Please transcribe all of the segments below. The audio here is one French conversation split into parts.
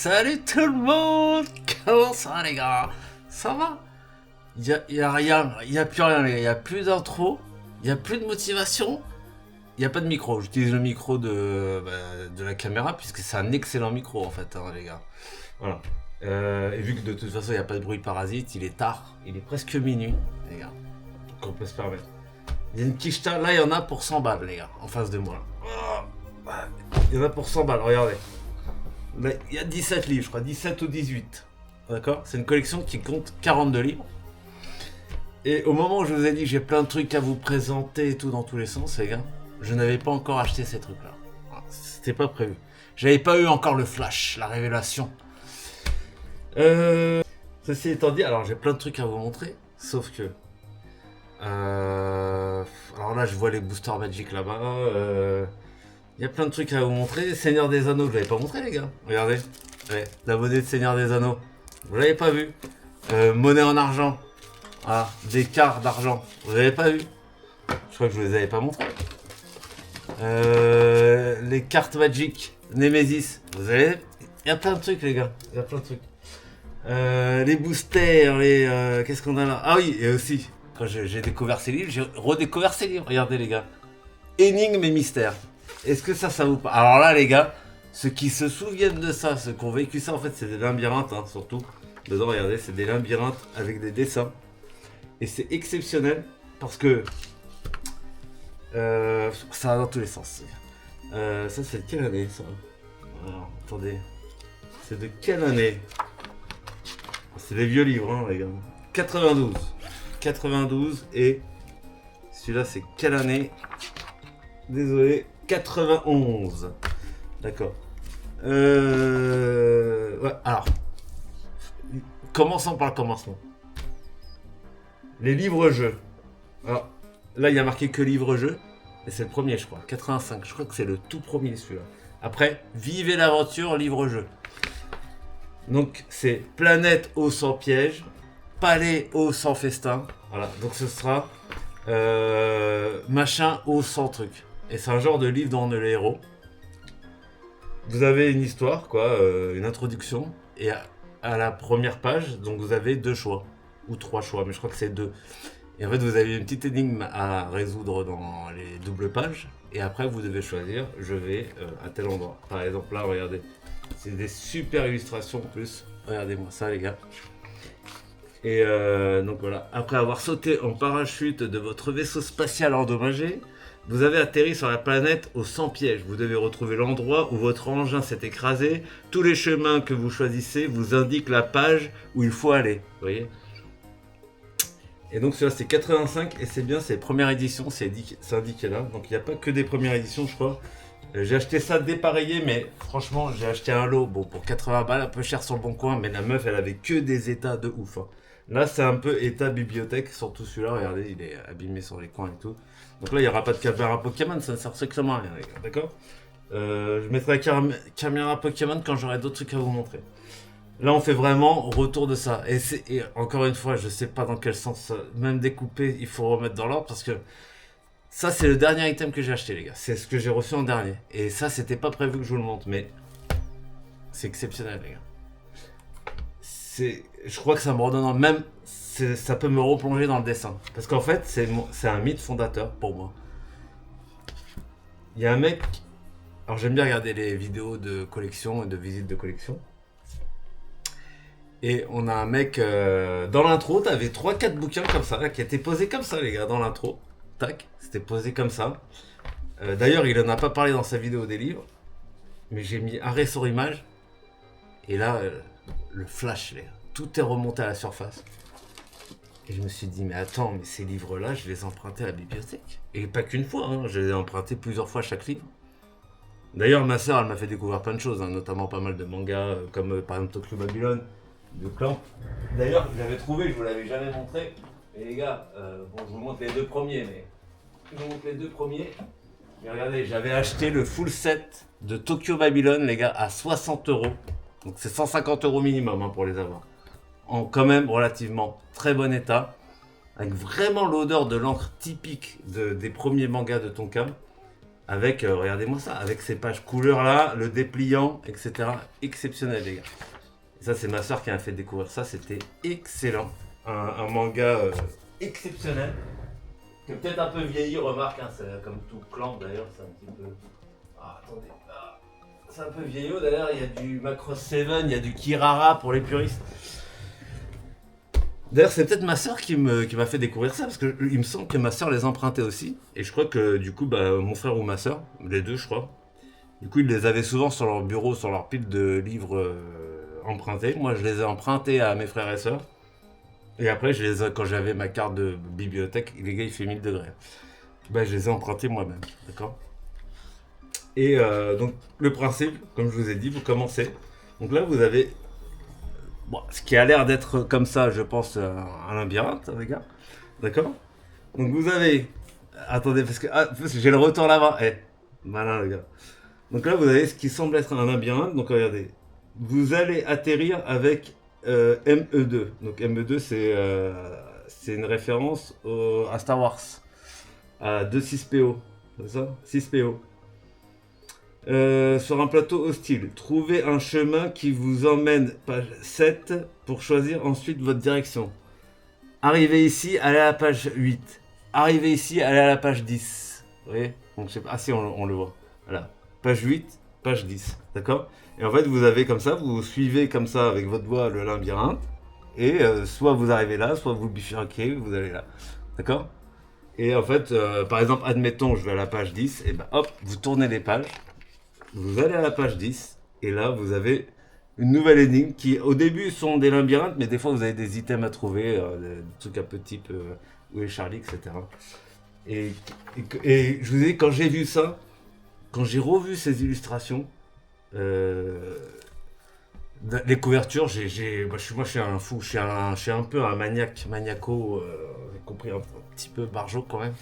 Salut tout le monde. Comment ça va les gars? Ça va? Y a rien, y a plus rien les gars, y a plus d'intro, y a plus de motivation, y a pas de micro. J'utilise le micro de la caméra puisque c'est un excellent micro en fait les gars. Voilà. Et vu que de toute façon y a pas de bruit parasite, il est tard, il est presque minuit les gars. Donc on peut se permettre. Il y a une quicheta, là il y en a pour 100 balles les gars, en face de moi. Il y en a pour 100 balles, regardez. Là, il y a 17 livres, je crois, 17 ou 18. D'accord? C'est une collection qui compte 42 livres. Et au moment où je vous ai dit que j'ai plein de trucs à vous présenter et tout dans tous les sens, les gars, je n'avais pas encore acheté ces trucs-là. C'était pas prévu. J'avais pas eu encore le flash, la révélation. Ceci étant dit, alors j'ai plein de trucs à vous montrer, sauf que... alors là, je vois les boosters Magic là-bas. Il y a plein de trucs à vous montrer. Seigneur des Anneaux, je l'avais pas montré les gars. Regardez. Ouais, la monnaie de Seigneur des Anneaux. Vous l'avez pas vu. Monnaie en argent. Ah, des cartes d'argent. Vous l'avez pas vu. Je crois que je vous les avais pas montrés. Les cartes Magic. Nemesis. Vous avez... Il y a plein de trucs les gars. Il y a plein de trucs. Les boosters, les... Qu'est-ce qu'on a là? Ah oui, et aussi, quand j'ai découvert ces livres, j'ai redécouvert ces livres. Regardez les gars. Énigmes et mystères. Est-ce que ça vous parle? Alors là, les gars, ceux qui se souviennent de ça, ceux qui ont vécu ça, en fait, c'est des labyrinthes, hein, surtout. Dedans, regardez, c'est des labyrinthes avec des dessins. Et c'est exceptionnel parce que ça va dans tous les sens. Ça, c'est de quelle année, ça? Alors, attendez. C'est de quelle année? C'est des vieux livres, hein, les gars. 92. 92, et celui-là, c'est quelle année? Désolé. 91. D'accord. Ouais, alors. Commençons par le commencement. Les livres-jeux. Alors, là, il y a marqué que livre-jeux. Et c'est le premier, je crois. 85. Je crois que c'est le tout premier, celui-là. Après, Vivez l'aventure, livre-jeu. Donc, c'est Planète eau sans piège. Palais eau sans festin. Voilà. Donc, ce sera Machin eau sans truc. Et c'est un genre de livre dont on est le héros. Vous avez une histoire, quoi, une introduction, et à la première page, donc vous avez 2 choix, ou 3 choix, mais je crois que c'est 2. Et en fait, vous avez une petite énigme à résoudre dans les doubles pages, et après, vous devez choisir, je vais à tel endroit. Par exemple, là, regardez, c'est des super illustrations en plus. Regardez-moi ça, les gars. Et donc voilà, après avoir sauté en parachute de votre vaisseau spatial endommagé, vous avez atterri sur la planète au 100 pièges. Vous devez retrouver l'endroit où votre engin s'est écrasé. Tous les chemins que vous choisissez vous indiquent la page où il faut aller. Vous voyez? Et donc celui-là c'est 85 et c'est bien, c'est première édition, c'est indiqué là. Donc il n'y a pas que des premières éditions, je crois. J'ai acheté ça dépareillé, mais franchement j'ai acheté un lot bon, pour 80 balles, un peu cher sur le bon coin, mais la meuf elle avait que des états de ouf. Hein. Là c'est un peu état bibliothèque, surtout celui-là, regardez, il est abîmé sur les coins et tout. Donc là il n'y aura pas de caméra Pokémon, ça ne sert strictement à rien, les gars, d'accord? Je mettrai la caméra Pokémon quand j'aurai d'autres trucs à vous montrer. Là on fait vraiment retour de ça. Et encore une fois, je sais pas dans quel sens, même découper, il faut remettre dans l'ordre parce que ça c'est le dernier item que j'ai acheté les gars. C'est ce que j'ai reçu en dernier. Et ça c'était pas prévu que je vous le montre, mais c'est exceptionnel les gars. Je crois que ça me redonne même, ça peut me replonger dans le dessin. Parce qu'en fait c'est un mythe fondateur pour moi. Il y a un mec, alors j'aime bien regarder les vidéos de collection et de visite de collection. Et on a un mec, dans l'intro, t'avais 3-4 bouquins comme ça, là, qui étaient posés comme ça, les gars, dans l'intro. Tac, c'était posé comme ça. D'ailleurs, il en a pas parlé dans sa vidéo des livres, mais j'ai mis arrêt sur image. Et là, le flash, les gars, tout est remonté à la surface. Et je me suis dit, mais attends, mais ces livres-là, je les ai empruntés à la bibliothèque. Et pas qu'une fois, hein, je les ai empruntés plusieurs fois chaque livre. D'ailleurs, ma soeur, elle m'a fait découvrir plein de choses, hein, notamment pas mal de mangas, comme par exemple Tokyo Babylon. De clan. D'ailleurs, je l'avais trouvé, je vous l'avais jamais montré. Et les gars, bon, je vous montre les 2 premiers, mais je vous montre les 2 premiers. Mais regardez, j'avais acheté le full set de Tokyo Babylon, les gars, à 60 euros. Donc c'est 150 euros minimum hein, pour les avoir. En quand même relativement très bon état, avec vraiment l'odeur de l'encre typique des premiers mangas de Tonka. avec, regardez-moi ça, avec ces pages couleurs là, le dépliant, etc. Exceptionnel, les gars. Et ça, c'est ma soeur qui m'a fait découvrir ça, c'était excellent. Un manga exceptionnel. Qui est peut-être un peu vieilli, remarque, hein, c'est comme tout clan d'ailleurs, c'est un petit peu. Ah, attendez, ah, c'est un peu vieillot d'ailleurs, il y a du Macross 7, il y a du Kirara pour les puristes. D'ailleurs, c'est peut-être ma soeur qui m'a fait découvrir ça, parce que il me semble que ma soeur les empruntait aussi. Et je crois que du coup, bah, mon frère ou ma soeur, les deux, je crois, du coup, ils les avaient souvent sur leur bureau, sur leur pile de livres empruntés. Moi, je les ai empruntés à mes frères et sœurs. Et après, quand j'avais ma carte de bibliothèque, les gars, il fait 1000 degrés. Bah, je les ai empruntés moi-même, d'accord. Et donc, le principe, comme je vous ai dit, vous commencez. Donc là, vous avez bon, ce qui a l'air d'être comme ça, je pense, un labyrinthe, les gars. D'accord. Donc vous avez... Attendez, parce que j'ai le retour là-bas. Eh, malin, les gars. Donc là, vous avez ce qui semble être un labyrinthe. Donc regardez. Vous allez atterrir avec ME2. Donc ME2, c'est une référence à Star Wars. À 26PO. C'est ça 6PO. Sur un plateau hostile, trouvez un chemin qui vous emmène page 7 pour choisir ensuite votre direction. Arrivez ici, allez à la page 8. Arrivez ici, allez à la page 10. Vous voyez. Donc, je sais pas. Ah si, on le voit. Voilà. Page 8, page 10. D'accord. Et en fait, vous avez comme ça, vous suivez comme ça avec votre doigt le labyrinthe. Et soit vous arrivez là, soit vous bifurquez, vous allez là. D'accord. Et en fait, par exemple, admettons, je vais à la page 10. Et ben hop, vous tournez les pages. Vous allez à la page 10 et là vous avez une nouvelle énigme qui au début sont des labyrinthes mais des fois vous avez des items à trouver, des trucs un peu type où est Charlie, etc. Et je vous dis, quand j'ai vu ça, quand j'ai revu ces illustrations, les couvertures, moi je suis un fou, je suis un peu un maniaco, j'ai compris un petit peu barjo quand même.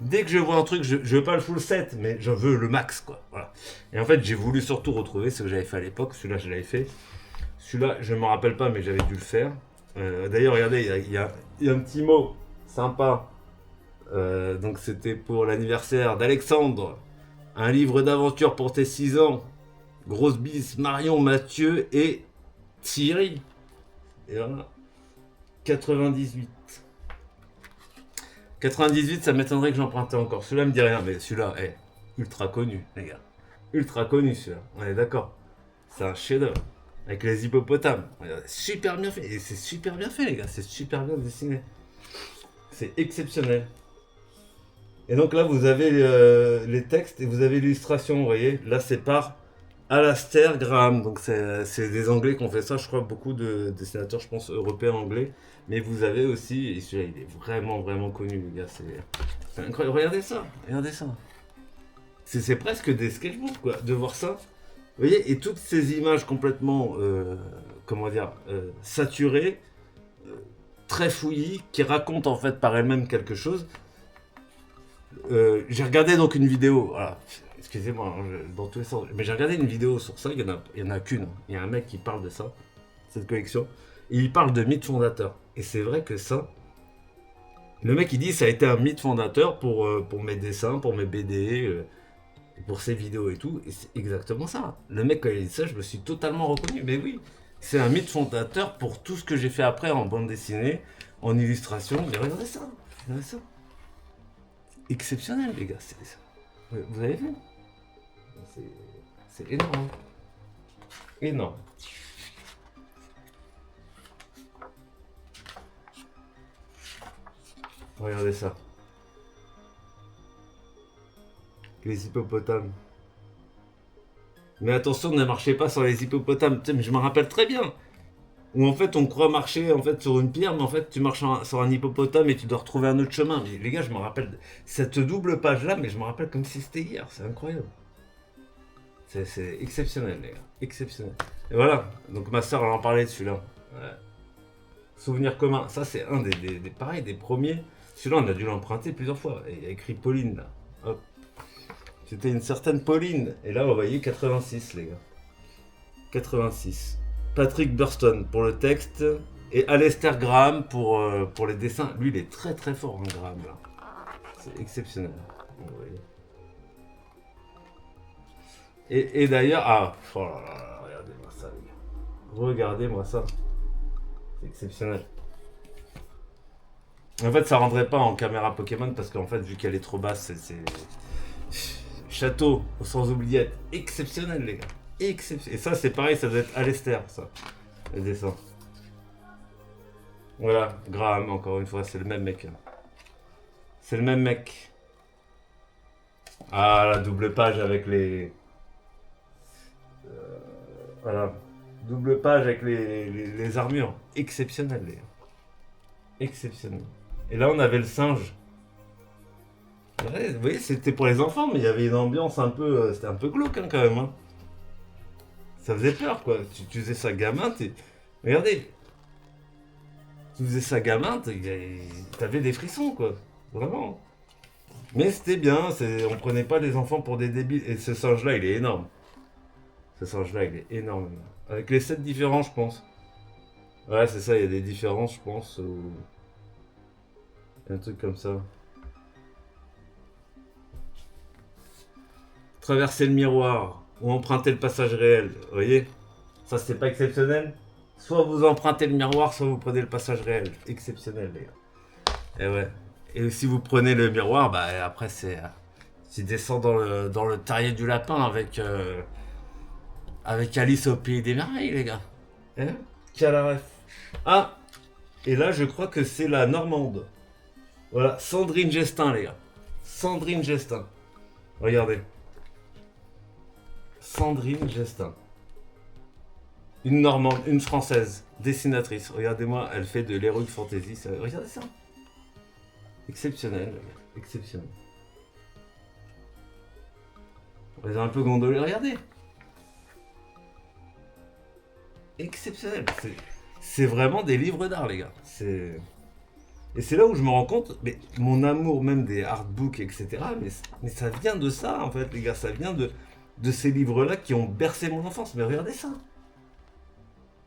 Dès que je vois un truc, je veux pas le full set, mais je veux le max, quoi. Voilà. Et en fait, j'ai voulu surtout retrouver ce que j'avais fait à l'époque. Celui-là, je l'avais fait. Celui-là, je me rappelle pas, mais j'avais dû le faire. D'ailleurs, regardez, il y a un petit mot sympa. Donc, c'était pour l'anniversaire d'Alexandre. Un livre d'aventure pour tes 6 ans. Grosse bise, Marion, Mathieu et Thierry. Et voilà. 98. 98, ça m'étonnerait que j'empruntais encore. Celui-là me dit rien, mais celui-là est ultra connu, les gars. Ultra connu, celui-là. On est d'accord. C'est un chef-d'œuvre. Avec les hippopotames. Super bien fait. Et c'est super bien fait, les gars. C'est super bien dessiné. C'est exceptionnel. Et donc là, vous avez les textes et vous avez l'illustration, vous voyez. Là, c'est par Alastair Graham. Donc c'est des Anglais qui ont fait ça. Je crois beaucoup de dessinateurs, je pense, européens, anglais. Mais vous avez aussi, et celui-là il est vraiment vraiment connu, les gars, c'est incroyable. Regardez ça. C'est presque des sketchbooks, quoi, de voir ça. Vous voyez, et toutes ces images complètement, comment dire, saturées, très fouillis, qui racontent en fait par elles-mêmes quelque chose. J'ai regardé donc une vidéo, voilà, excusez-moi, hein, dans tous les sens, mais j'ai regardé une vidéo sur ça, il y en a qu'une. Il y a un mec qui parle de ça, cette collection, et il parle de mythe fondateur. Et c'est vrai que ça, le mec il dit ça a été un mythe fondateur pour mes dessins, pour mes BD, pour ses vidéos et tout, et c'est exactement ça. Le mec quand il dit ça, je me suis totalement reconnu, mais oui, c'est un mythe fondateur pour tout ce que j'ai fait après en bande dessinée, en illustration, mais regardez ça. Exceptionnel, les gars. Vous avez vu? C'est énorme. Énorme. Regardez ça. Les hippopotames. Mais attention, ne marchez pas sur les hippopotames. Mais je me rappelle très bien. Où en fait on croit marcher en fait sur une pierre, mais en fait tu marches sur un hippopotame et tu dois retrouver un autre chemin. Mais les gars, je me rappelle cette double page là, mais je me rappelle comme si c'était hier. C'est incroyable. C'est exceptionnel, les gars. Exceptionnel. Et voilà. Donc ma soeur elle en parlait de celui-là. Ouais. Souvenir commun. Ça c'est un pareil, des premiers. Celui-là on a dû l'emprunter plusieurs fois. Et il y a écrit Pauline là. Hop. C'était une certaine Pauline. Et là on voyait 86, les gars. 86. Patrick Burston pour le texte et Alastair Graham pour les dessins. Lui, il est très très fort, hein, Graham. Là. C'est exceptionnel. Vous voyez. Et d'ailleurs, ah, oh là là, regardez-moi ça, les gars. Regardez-moi ça. C'est exceptionnel. En fait, ça rendrait pas en caméra Pokémon parce qu'en fait, vu qu'elle est trop basse, château sans oubliette. Exceptionnel, les gars. Exceptionnel. Et ça, c'est pareil, ça doit être Alester, ça. Le dessin. Voilà, Graham, encore une fois, c'est le même mec. C'est le même mec. Ah, la double page avec les. Voilà. Double page avec les armures. Exceptionnel, les gars. Exceptionnel. Et là, on avait le singe. Ouais, vous voyez, c'était pour les enfants, mais il y avait une ambiance un peu. C'était un peu glauque, hein, quand même. Hein. Ça faisait peur, quoi. Tu faisais ça gamin, regardez. Tu faisais ça gamin, t'avais des frissons, quoi. Vraiment. Mais c'était bien, on prenait pas les enfants pour des débiles. Et ce singe-là, il est énorme. Ce singe-là, il est énorme. Avec les 7 différents, je pense. Ouais, c'est ça, il y a des différences, je pense. Ou... un truc comme ça. Traverser le miroir ou emprunter le passage réel. Vous voyez? Ça, c'est pas exceptionnel? Soit vous empruntez le miroir, soit vous prenez le passage réel. Exceptionnel, les gars. Et ouais. Et si vous prenez le miroir, bah après, c'est. Tu descends dans le terrier du lapin avec Alice au pays des merveilles, les gars. Hein? Qui a la ref? Ah! Et là, je crois que c'est la Normande. Voilà, Sandrine Gestin, les gars. Sandrine Gestin. Regardez. Sandrine Gestin. Une Normande, une Française, dessinatrice. Regardez-moi, elle fait de l'heroic fantasy. Regardez ça. Exceptionnel, les gars. Exceptionnel. On les a un peu gondolés, regardez. Exceptionnel. C'est vraiment des livres d'art, les gars. Et c'est là où je me rends compte, mais mon amour même des artbooks, etc. Mais ça vient de ça, en fait, les gars. Ça vient de ces livres-là qui ont bercé mon enfance. Mais regardez ça.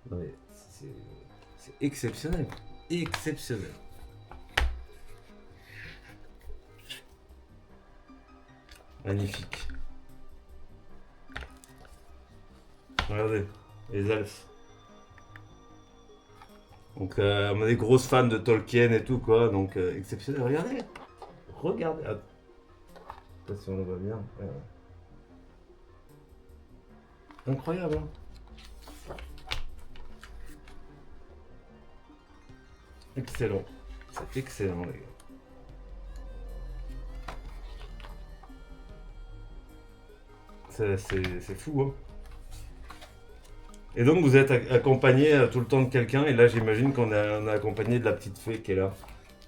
Non, mais c'est exceptionnel. Exceptionnel. Magnifique. Regardez, les elfes. Donc, on est des grosses fans de Tolkien et tout, quoi. Donc, exceptionnel. Regardez. Regardez. Attends. Je sais pas si on le voit bien. Ouais. Incroyable, hein. Excellent. C'est excellent, les gars. C'est fou, hein. Et donc vous êtes accompagné tout le temps de quelqu'un, et là j'imagine on est accompagné de la petite fée qui est là.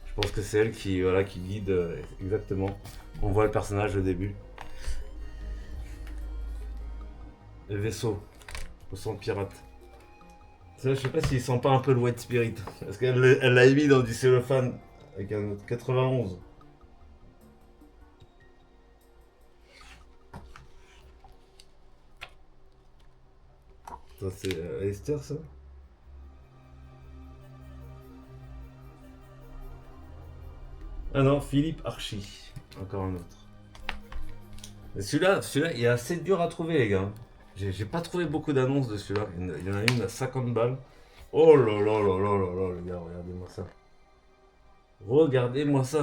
Je pense que c'est elle qui, voilà, qui guide exactement. On voit le personnage au début. Le vaisseau, au sang pirate. Ça, je sais pas s'il sent pas un peu le White Spirit. Parce qu'elle l'a émis dans du cellophane avec un autre 91. Ça, c'est Esther, ça? Ah non, Philippe Archie. Encore un autre. Mais celui-là, il est assez dur à trouver, les gars. J'ai pas trouvé beaucoup d'annonces de celui-là. Il y en a une à 50 balles. Oh là là là là là là, les gars, regardez-moi ça. Regardez-moi ça.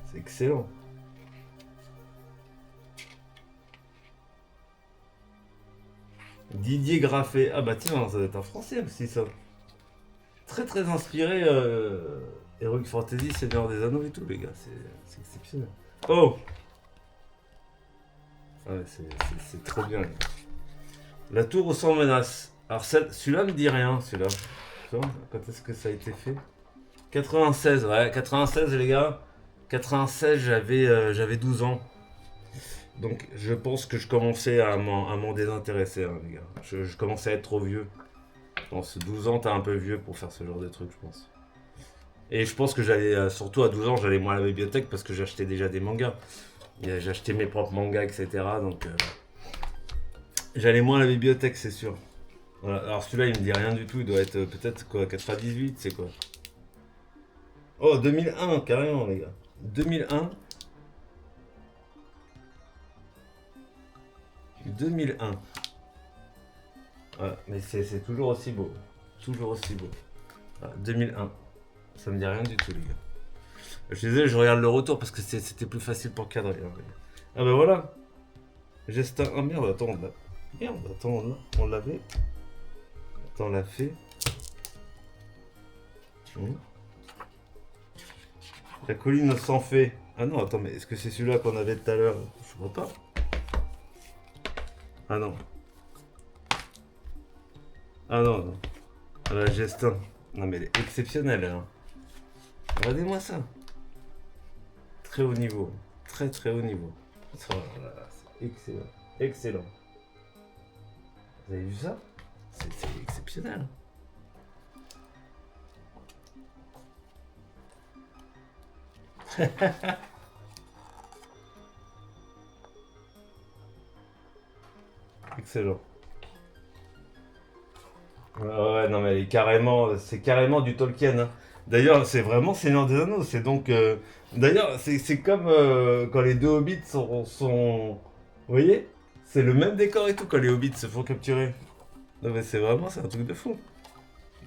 C'est excellent. Didier Graffet. Ah bah tiens, ça doit être un français aussi, ça. Très très inspiré Heroic Fantasy, Seigneur des Anneaux et tout, les gars. C'est exceptionnel. Oh! Ah ouais, c'est trop bien. Les gars. La tour sans menace. Alors celui-là me dit rien, celui-là. Quand est-ce que ça a été fait? 96, ouais, 96 les gars. 96, j'avais 12 ans. Donc je pense que je commençais à m'en désintéresser, hein, les gars. Je commençais à être trop vieux. Je pense 12 ans, t'es un peu vieux pour faire ce genre de truc, je pense. Et je pense que j'allais, surtout à 12 ans, j'allais moins à la bibliothèque parce que j'achetais déjà des mangas. J'achetais mes propres mangas, etc. Donc j'allais moins à la bibliothèque, c'est sûr. Voilà. Alors celui-là, il me dit rien du tout. Il doit être peut-être quoi, 98, c'est quoi? Oh, 2001, carrément, les gars. 2001. 2001. Ouais, mais c'est toujours aussi beau. Toujours aussi beau. Ah, 2001. Ça me dit rien du tout, les gars. Je suis désolé, je regarde le retour parce que c'était plus facile pour cadrer. Hein. Ah bah voilà. Gestin. Ah merde, attends, on l'a. Merde, attends, on l'avait. Attends, on l'a fait. La colline s'en fait. Ah non, attends, mais est-ce que c'est celui-là qu'on avait tout à l'heure? Je vois pas. Ah non. Ah non, non. Ah, la Gestin. Non mais elle est exceptionnelle. Hein. Regardez-moi ça. Très haut niveau. Très très haut niveau. Oh là là, c'est excellent. Excellent. Vous avez vu ça? C'est exceptionnel. Excellent. Ouais, non mais c'est carrément du Tolkien. Hein. D'ailleurs, c'est vraiment Seigneur des Anneaux. C'est donc, d'ailleurs, c'est comme quand les deux hobbits sont, vous voyez, c'est le même décor et tout quand les hobbits se font capturer. Non mais c'est un truc de fou.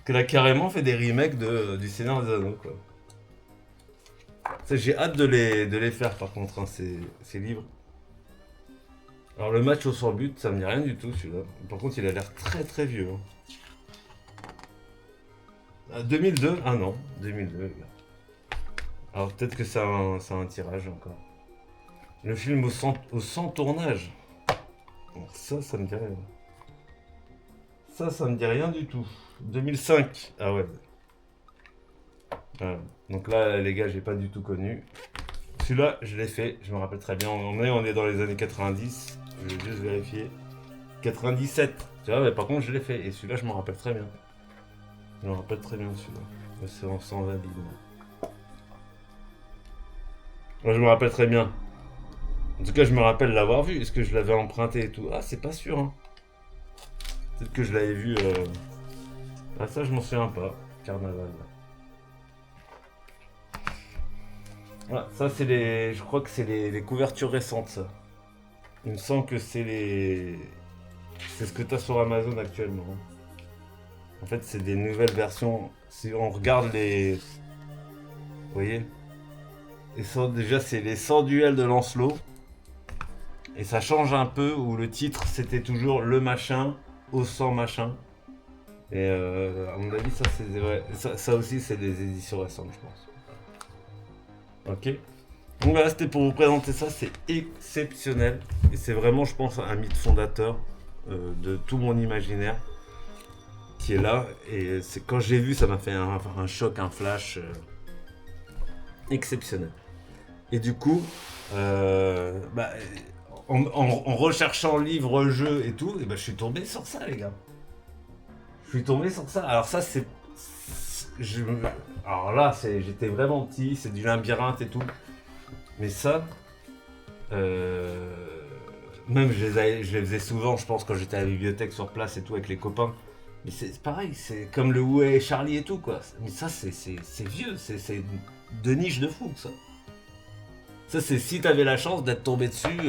Que là carrément fait des remakes du Seigneur des Anneaux quoi. Ça, j'ai hâte de les faire par contre, hein, ces livres. Alors le match au sans but, ça me dit rien du tout celui-là. Par contre, il a l'air très très vieux. Hein. Ah, 2002? Ah non, 2002. Les gars. Alors peut-être que c'est un tirage encore. Le film au sans tournage. Bon, ça me dit rien. Ça me dit rien du tout. 2005. Ah ouais. Voilà. Donc là, les gars, j'ai pas du tout connu. Celui-là, je l'ai fait, je me rappelle très bien. On est dans les années 90. Je vais juste vérifier. 97. Tu vois, mais par contre, je l'ai fait. Et celui-là, je m'en rappelle très bien. Je me rappelle très bien celui-là. C'est en 120 billes. Moi, je me rappelle très bien. En tout cas, je me rappelle l'avoir vu. Est-ce que je l'avais emprunté et tout? Ah, c'est pas sûr. Hein. Peut-être que je l'avais vu. Ah, ça, je m'en souviens pas. Carnaval. Voilà, ça, c'est les. Je crois que c'est les couvertures récentes, ça. Il me semble que c'est les. C'est ce que tu as sur Amazon actuellement. Hein. En fait, c'est des nouvelles versions. Si on regarde les. Vous voyez? Déjà, c'est les 100 duels de Lancelot. Et ça change un peu, où le titre, c'était toujours le machin au 100 machin. Et à mon avis, ça, c'est vrai. Ça aussi, c'est des éditions récentes, je pense. Ok. Donc voilà, c'était pour vous présenter ça. C'est exceptionnel. Et c'est vraiment, je pense, un mythe fondateur de tout mon imaginaire qui est là. Et c'est quand j'ai vu, ça m'a fait un choc, un flash exceptionnel. Et du coup, en recherchant livres, jeux et tout, et je suis tombé sur ça, les gars. Je suis tombé sur ça. Alors ça, alors là, j'étais vraiment petit, c'est du labyrinthe et tout. Mais ça, même je les faisais souvent, je pense, quand j'étais à la bibliothèque sur place et tout avec les copains. Mais c'est pareil, c'est comme le Où est Charlie et tout, quoi. Mais ça, c'est vieux, c'est de niche de fou, ça. Ça, c'est si t'avais la chance d'être tombé dessus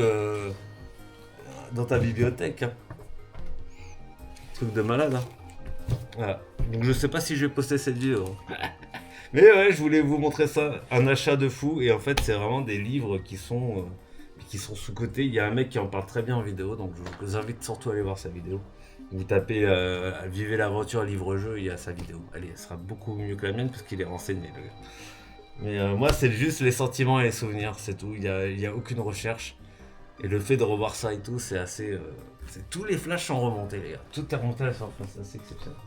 dans ta bibliothèque. Hein. Truc de malade, hein. Voilà. Donc je sais pas si je vais poster cette vidéo. Mais ouais, je voulais vous montrer ça. Un achat de fou. Et en fait, c'est vraiment des livres qui sont sous-cotés. Il y a un mec qui en parle très bien en vidéo. Donc je vous invite surtout à aller voir sa vidéo. Vous tapez Vivez l'aventure livre-jeu, il y a sa vidéo. Allez, elle sera beaucoup mieux que la mienne parce qu'il est renseigné, le gars. Mais moi, c'est juste les sentiments et les souvenirs, c'est tout. Il y a aucune recherche. Et le fait de revoir ça et tout, c'est assez. Tous les flashs sont remontés, les gars. Tout est remonté à la surface, c'est assez exceptionnel.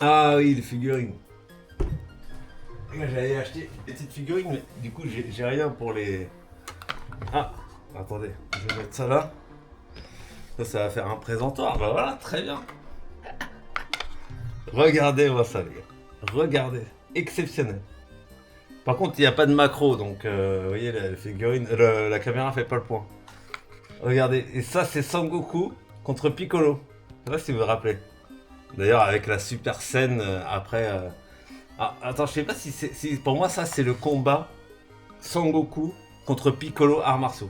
Ah oui, les figurines. J'allais acheter des petites figurines, mais du coup, j'ai rien pour les. Ah, attendez, je vais mettre ça là. Ça va faire un présentoir. Bah voilà, très bien. Regardez-moi ça, les gars. Regardez. Exceptionnel. Par contre, il n'y a pas de macro, donc vous voyez, la figurine, la caméra fait pas le point. Regardez, et ça, c'est Sangoku contre Piccolo. Je sais pas si vous vous rappelez. D'ailleurs, avec la super scène après. Ah, attends, je sais pas si pour moi, ça, c'est le combat Sangoku contre Piccolo arts martiaux.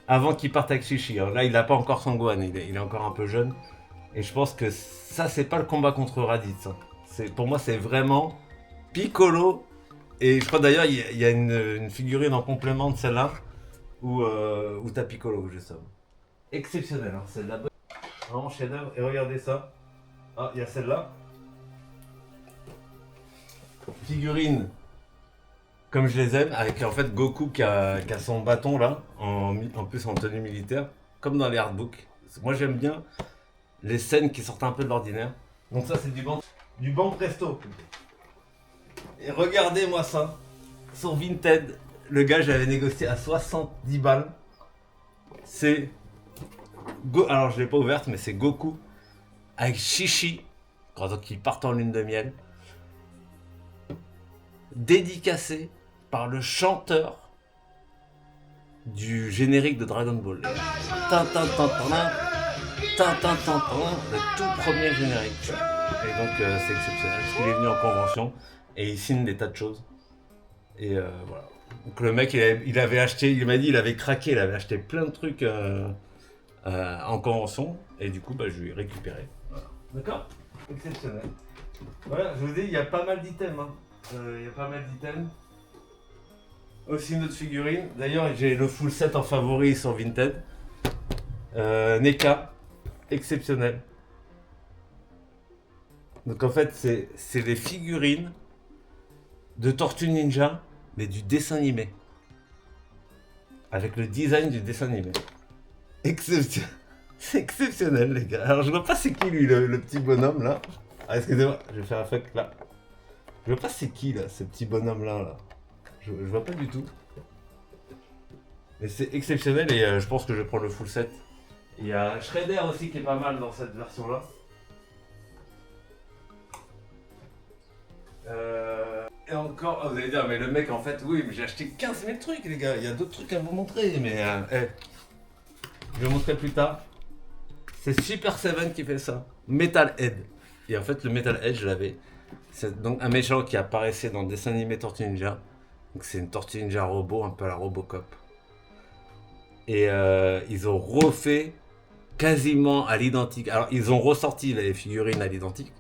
Avant qu'il parte avec Chichi. Hein. Là, il n'a pas encore son Gohan, il est encore un peu jeune. Et je pense que ça, c'est pas le combat contre Raditz. Hein. Pour moi, c'est vraiment Piccolo. Et je crois d'ailleurs, il y a une figurine en complément de celle-là où t'as Piccolo, justement. Exceptionnel, hein. C'est de la bonne. Vraiment chef-d'œuvre. Et regardez ça. Ah, il y a celle-là. Figurine comme je les aime, avec en fait Goku qui a son bâton là, en plus en tenue militaire, comme dans les artbooks. Moi j'aime bien les scènes qui sortent un peu de l'ordinaire. Donc ça c'est du banc presto. Et regardez-moi ça, sur Vinted, le gars j'avais négocié à 70 balles. C'est alors je l'ai pas ouverte mais c'est Goku avec Chichi, donc ils partent en lune de miel, dédicacé par le chanteur du générique de Dragon Ball. Le tout premier générique. Et donc c'est exceptionnel parce qu'il est venu en convention et il signe des tas de choses. Et voilà. Donc le mec il avait acheté, il m'a dit il avait craqué, il avait acheté plein de trucs en convention et du coup je lui ai récupéré. Voilà. D'accord ? Exceptionnel. Voilà, je vous dis, il y a pas mal d'items. Il y a pas mal d'items. Aussi une autre figurine. D'ailleurs, j'ai le full set en favori sur Vinted. NECA. Exceptionnel. Donc en fait, c'est les figurines de Tortue Ninja, mais du dessin animé. Avec le design du dessin animé. Exceptionnel. C'est exceptionnel, les gars. Alors, je vois pas c'est qui, lui, le petit bonhomme, là. Ah, excusez-moi, je vais faire un fuck, là. Je vois pas c'est qui, là, ce petit bonhomme-là, là. Je vois pas du tout. Mais c'est exceptionnel et je pense que je vais prendre le full set. Il y a Shredder aussi qui est pas mal dans cette version-là. Et encore, vous allez dire, mais le mec, en fait, oui, mais j'ai acheté 15 000 trucs, les gars. Il y a d'autres trucs à vous montrer, mais je vais vous montrer plus tard. C'est Super Seven qui fait ça. Metal Head. Et en fait, le Metal Head, je l'avais. C'est donc un méchant qui apparaissait dans le dessin animé Tortue Ninja. Donc c'est une Tortue Ninja robot, un peu à la Robocop. Et ils ont refait quasiment à l'identique. Alors ils ont ressorti les figurines à l'identique.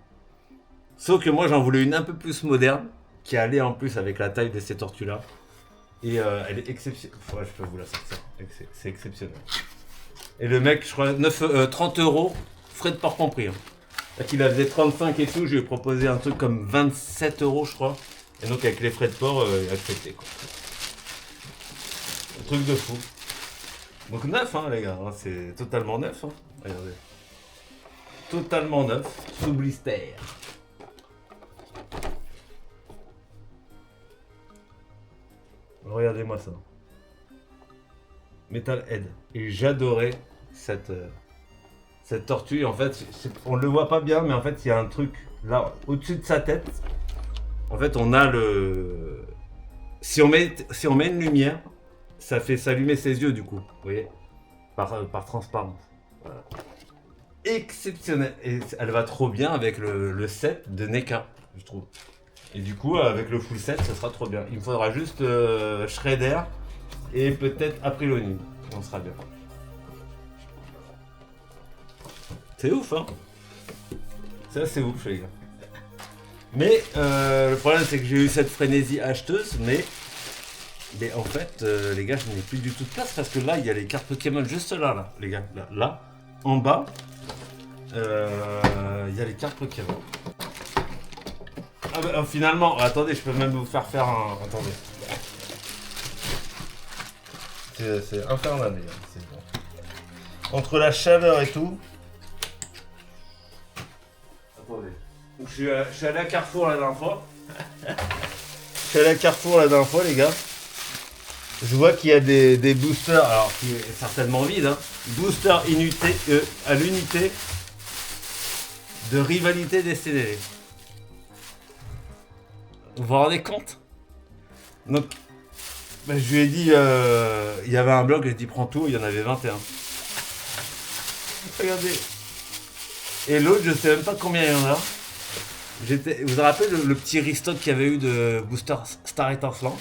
Sauf que moi j'en voulais une un peu plus moderne, qui allait en plus avec la taille de ces tortues-là. Et elle est exceptionnelle. Ouais, je peux vous la sortir. C'est exceptionnel. Et le mec, je crois, 30 €, frais de port compris. Hein. Il faisait 35 et tout, je lui ai proposé un truc comme 27 €, je crois. Et donc avec les frais de port, il a accepté quoi. Un truc de fou. Donc neuf hein les gars, hein, c'est totalement neuf. Hein. Regardez. Totalement neuf, sous blister. Regardez-moi ça. Metal Head. Et j'adorais cette tortue. En fait, on le voit pas bien, mais en fait, il y a un truc là, au-dessus de sa tête. En fait, on a le... Si on met une lumière, ça fait s'allumer ses yeux, du coup. Vous voyez, par transparence. Voilà. Exceptionnel. Et elle va trop bien avec le set de NECA, je trouve. Et du coup, avec le full set, ça sera trop bien. Il me faudra juste Shredder et peut-être April. On sera bien. C'est ouf, hein. Ça, c'est ouf, les gars. Mais le problème, c'est que j'ai eu cette frénésie acheteuse, mais en fait, les gars, je n'ai plus du tout de place parce que là, il y a les cartes Pokémon juste là, les gars. Là, en bas, il y a les cartes Pokémon. Ah bah, finalement, attendez, je peux même vous faire un... Attendez. C'est infernal, les gars. C'est bon. Entre la chaleur et tout... Attendez. Donc, je suis allé à Carrefour la dernière fois. Les gars. Je vois qu'il y a des boosters, alors qui est certainement vide, hein. Booster à l'unité de rivalité des CDD. Vous vous rendez compte? Donc, je lui ai dit, il y avait un blog, j'ai dit prends tout, il y en avait 21. Regardez. Et l'autre, je sais même pas combien il y en a. Vous vous rappelez le petit restock qu'il y avait eu de Booster Star Étincelant?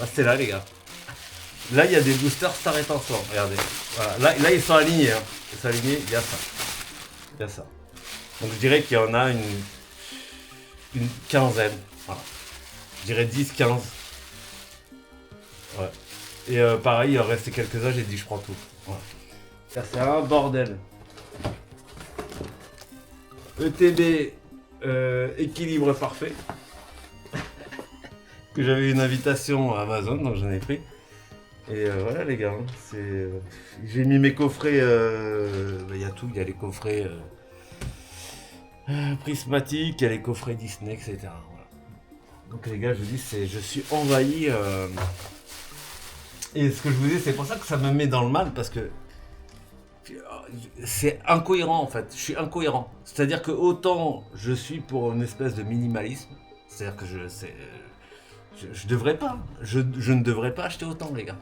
Ah, c'était là, les gars. Là, il y a des boosters Star étincelant. Regardez. Voilà. Là, ils sont alignés. Hein. Ils sont alignés, il y a ça. Il y a ça. Donc, je dirais qu'il y en a une quinzaine. Voilà. Je dirais 10, 15. Ouais. Et pareil, il en restait quelques-uns, j'ai dit je prends tout. Voilà. Ça, c'est un bordel. ETB, équilibre parfait. Que j'avais une invitation à Amazon, donc j'en ai pris. Et voilà les gars, hein, j'ai mis mes coffrets, il y a tout, il y a les coffrets prismatiques, il y a les coffrets Disney, etc. Voilà. Donc les gars, je vous dis, je suis envahi. Et ce que je vous dis, c'est pour ça que ça me met dans le mal, parce que c'est incohérent en fait, je suis incohérent. C'est-à-dire que autant je suis pour une espèce de minimalisme, c'est-à-dire que je devrais pas, je ne devrais pas acheter autant les gars.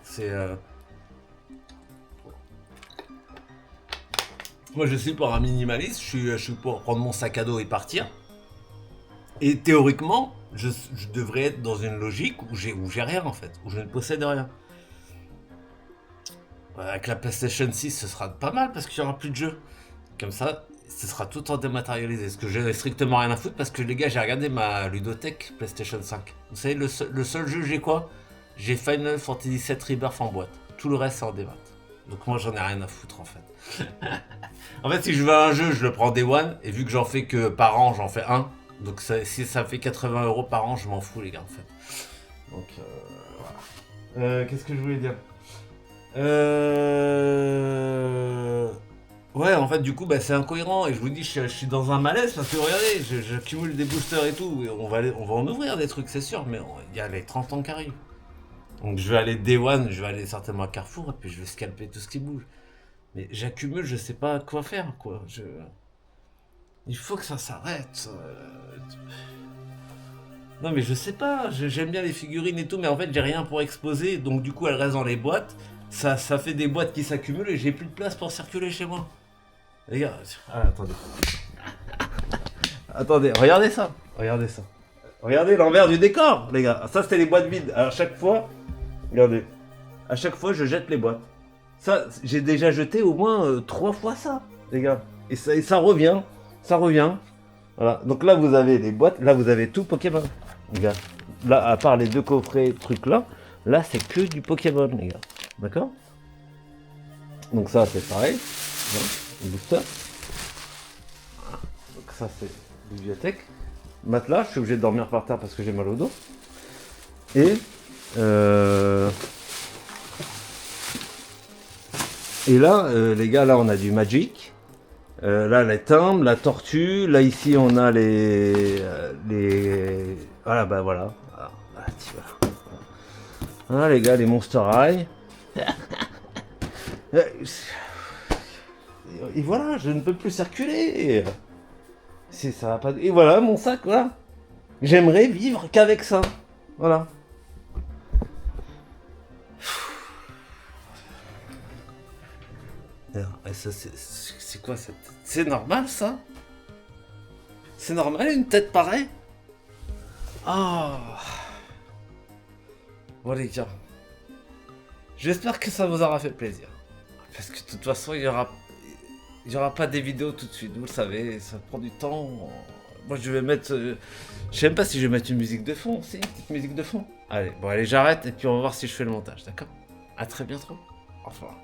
Moi je suis pour un minimaliste, je suis pour prendre mon sac à dos et partir. Et théoriquement, je devrais être dans une logique où j'ai rien en fait, où je ne possède rien. Avec la PlayStation 6, ce sera pas mal parce qu'il n'y aura plus de jeux. Comme ça, ce sera tout en dématérialisé. Ce que j'ai strictement rien à foutre parce que les gars, j'ai regardé ma ludothèque PlayStation 5. Vous savez, le seul jeu j'ai quoi? J'ai Final Fantasy VII Rebirth en boîte. Tout le reste, c'est en démat. Donc moi, j'en ai rien à foutre en fait. En fait, si je veux un jeu, je le prends Day One. Et vu que j'en fais que par an, j'en fais un. Donc si ça fait 80 € par an, je m'en fous les gars en fait. Donc voilà. Qu'est-ce que je voulais dire? Ouais, en fait, du coup, bah, c'est incohérent. Et je vous dis, je suis dans un malaise parce que regardez, j'accumule des boosters et tout. Et on va en ouvrir des trucs, c'est sûr, mais il y a les 30 ans qui arrivent. Donc je vais aller Day One, je vais aller certainement à Carrefour et puis je vais scalper tout ce qui bouge. Mais j'accumule, je sais pas quoi faire, quoi. Il faut que ça s'arrête. Non, mais je sais pas, j'aime bien les figurines et tout, mais en fait, j'ai rien pour exposer, donc du coup, elles restent dans les boîtes. Ça fait des boîtes qui s'accumulent et j'ai plus de place pour circuler chez moi. Les gars, attendez. Attendez, regardez ça. Regardez ça. Regardez l'envers du décor, les gars. Ça, c'était les boîtes vides. À chaque fois, regardez. À chaque fois, je jette les boîtes. Ça, j'ai déjà jeté au moins 3 fois ça, les gars. Et ça revient. Ça revient. Voilà. Donc là, vous avez les boîtes. Là, vous avez tout Pokémon, les gars. Là, à part les 2 coffrets trucs là, c'est que du Pokémon, les gars. D'accord? Donc ça, c'est pareil. Le booster. Donc ça, c'est bibliothèque. Matelas, je suis obligé de dormir par terre parce que j'ai mal au dos. Et là, les gars, là, on a du Magic. Là, les timbres, la tortue. Là, ici, on a les voilà, bah voilà. Voilà, les gars, les Monster High. Et voilà, je ne peux plus circuler. Ça va pas. Et voilà mon sac, voilà. J'aimerais vivre qu'avec ça. Voilà. C'est quoi cette... C'est normal ça? C'est normal une tête pareille? Ah. Bon les gars. J'espère que ça vous aura fait plaisir. Parce que de toute façon, il y aura pas des vidéos tout de suite. Vous le savez, ça prend du temps. Moi, je vais mettre... je sais même pas si je vais mettre une musique de fond. C'est une petite musique de fond. Allez, bon, allez, j'arrête et puis on va voir si je fais le montage, d'accord? À très bientôt. Au revoir.